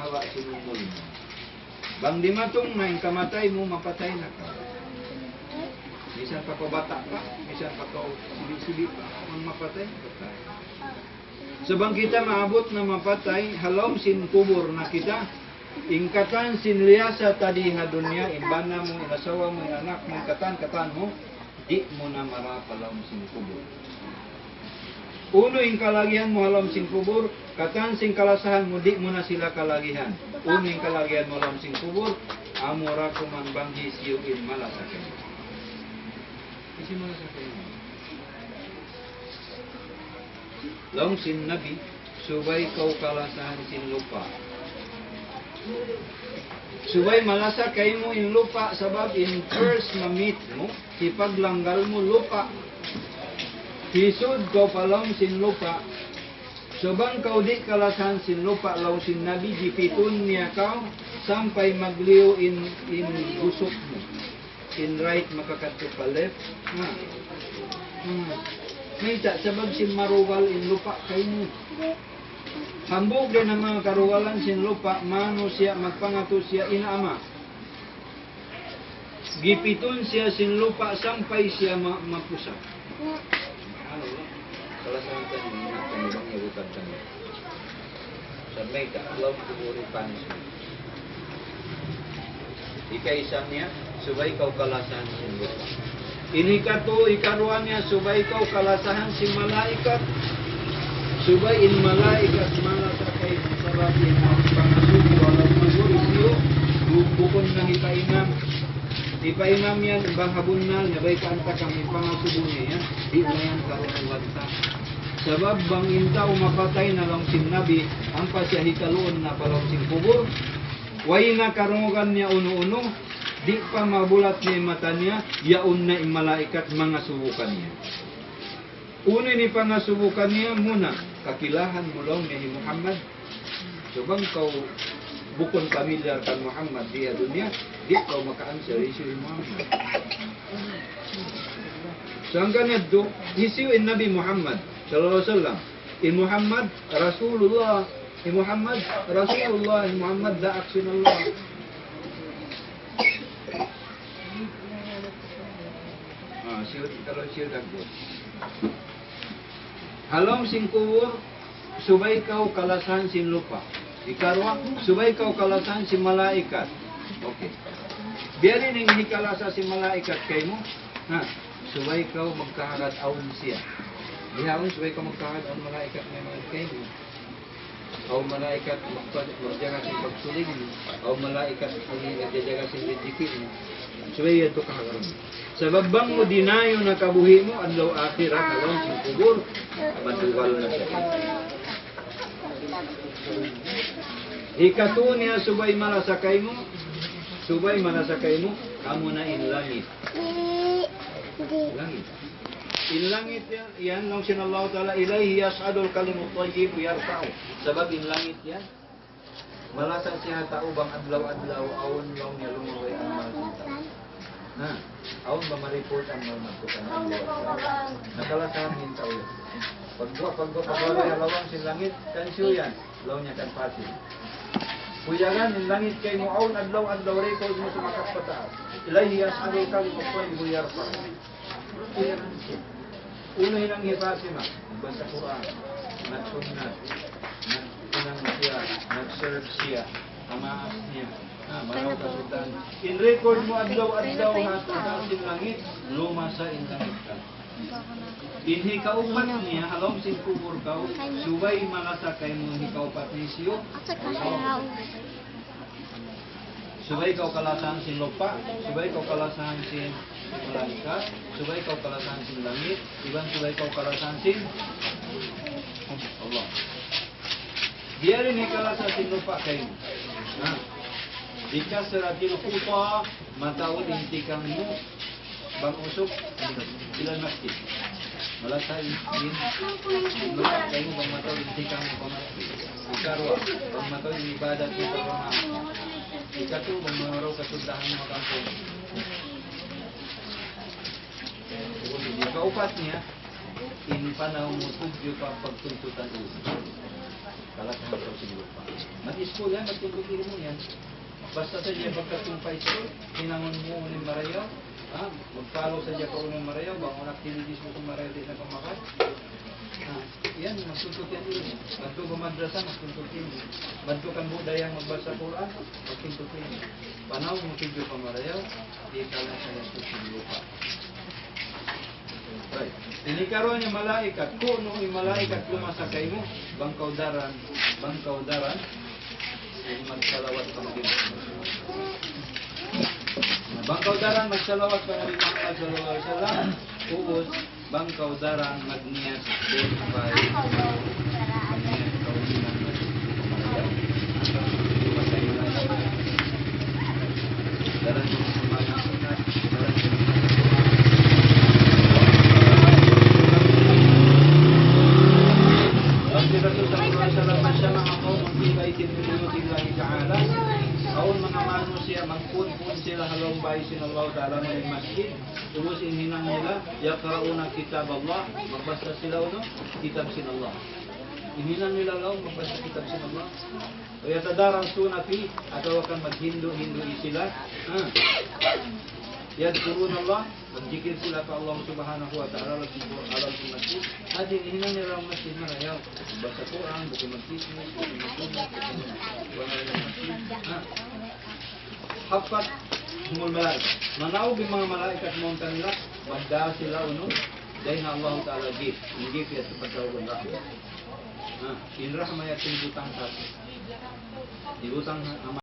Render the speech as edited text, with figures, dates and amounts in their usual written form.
hawa sinumol mo. Bang di matong na yung kamatay mo, mapatay na ka. Misan pa bata pa, misan pa sibi-sibi pa, ang mapatay, patay. So bang kita maabot na mapatay, halom sin kubur na kita, ingkatan sin liyasa tadi nga dunya, inbana mo, inasawa mo, anak mo, katan mo, di mo na marapalom sin kubur. Uno yung kalagihan mo halom sin kubur, katan sin kalasahan mo, di mo na sila kalagihan. Uno yung kalagihan mo halom sin kubur, amura kumambanghi siyo in malasakin. Isi malasakin mo. Long sin nabi, subay kau kalasahan sin lupa. Subay malasa kay mo in lupa, sabab in first mamit mo, ipaglanggal mo lupa. Hisud ko palong sin lupa. Subang kau di kalasan sin lupa law sin nabi dipitun niya kau sampai magliw in gusok mo. In right makakadto pa left. May sabag sin marugal in lupa kay mo. Hambog din ang mga karugalan sin lupa, mano siya magpangato siya inaama. Gipitun siya sin lupa sampai siya mapusak. Ano ba? Kalasahan tayo ng mga kanibang nagutad tayo. Sa may kaalaw kumuri punishment. Ika-isa niya, subay kau kalasahan sin lupa. Inikato, ikaruan niya, subay kau kalasahan sin malaikat. Subay in malaikat malasakay sarap in pangasug walau magur isiyo, bukon na hipainam. Ipainam yan, ibang habunal, nabay kaanta kami pangasubon niya, di na yan karoon ang wagta. Sabab bang inta umapatay na lang sin nabi, ang pasya hikaluon na palang sin kubur, way na karungan niya uno-uno, di pa mabulat niya mata niya, yaon na imalaikat mga subukan niya. Uno ni pangasubukan niya muna, kakilahan mo lang ni Muhammad. So bang kau bukon pamilyar kan Muhammad di dunia, di kau maka-answer isu Muhammad. So hanggang nito, isu in Nabi Muhammad sallallahu alaihi wasallam. In Muhammad Rasulullah, in Muhammad Rasulullah, in Muhammad da aksyon Allah. Kalau siya dagot. Halom sin kubur, subay kau kalasan sin lupa. Ikarwa, subay kau kalasan si malaikat. Okay. Biarin yung hikalasa si malaikat kayo mo. Subay kau magkaharad aun siya. Lihawin, subay kau magkaharad aun malaikat na mga kayo mo. Aw malaikat magjaga si pagsulig mo. Aw malaikat magjaga si bidikit mo. Subay ito kaharad mo. Sabab bang mo dinayo na kabuhi mo, adlaw akhirat, halong sin kubur, maduwal na siya. Ikato niya subay malasakay mo, amo na in langit. Langit. In langit yan, nung sinallahu ta'ala, ilayhi yas'adul kalimut tayyib yarfa'u. Sabab in langit yan, malasa siya tao bang adlaw-adlaw, awon lang niya lumaway ang malsita. Awon ba ma-report ang malmatukan ang luwa? Nakalasahan din tao yan. Pagwalay halawang sin langit, kansyo yan, law niya kan pati. Huyagan, in langit kay mo, awon adlaw-adlaw record mo sumakas pataas. Ilahi yas'adul kalimut tayyib yarfa'u. Unuhin ang hipasima, nagbasa Quran, nagsunnat, nagpunang siya, nag-serve siya, amaas niya, maraw kasudan. In record mo adlaw-adlaw hataw sin langit, lumasa in langit ka. Inhi kaupat niya, halom sin kubur kau, subay malasakay mo hikaupat ni siyo. Subay kau kalasahan sin lupa, subay kau kalasahan sin malaikat, subay kau kalasahan sin langit, iban subay kau kalasahan sin Allah. Biarin ni kalasahan sin lupa kayo. Jika seratil kuta, mataud intikang mo, bang usok, ilan masjid. Malasay din, lupa kayo bang mataud intikang mo pamasjid. Ikarwa, bang mataud ibadat mo pagmamahal. Ikatu memaraw kasundahan ng kampung. Kaupat niya, in panahon mo tudyo pa pagtuntutan ulo. kalasahan sa lupa. Mag-school yan, magtutukin mo yan. Basta sa diya pagkatumpay school, hinangon mo unin marayaw, mag-follow sa diya ka unin marayaw, bang unak tinidis mo sa marayaw din na pamakat. Yan, magtutukin din. Badto ka madrasa, magtutukin. Badto kang budayang magbasa Quran, magtutukin. Panaw mo tidyo pa marayaw, di kalasahan sa lupa. Right. Ini karuan niya malaikat, kung yung malaikat lumasakay mo, bangkaw daran, magsalawat pa natin. Bangkaw daran, magsalawat pa natin Muhammad sallallahu alaihi wasallam. Uus, bangkaw daran, magniyat, din by magniyat, kaulinan, daran yung sumalang sunat, daran yung Rasul sallallahu alaihi wasallam masyama qaumun fi baitin min buyutillahi ta'ala. Kaon mga manusia magpun-pun sila halong bahay sinallahu ta'ala ng masjid. Ubos inhinang nila yaqra'una kitab Allah, magbasa sila kitab sinallah. Inhinang nila magbasa kitab sinallah. O yatadarasuna fi atau akan maghindo-hindo sila. Yadkurun Allah, magjikir sila pa Allah subhanahu wa ta'ala alam sa masjid. Hadin, hinang nila ang masjid na rayaw. Basta Quran, buki magkismis, buki magkunat, wala yung masjid. Hafat, humul malaikat. Manawag yung mga malaikat mo kanila, magda sila dahil na Allah ta'ala give. Ang give yan sa pagkawag rahmat. In rahma yakin butang sa ibutang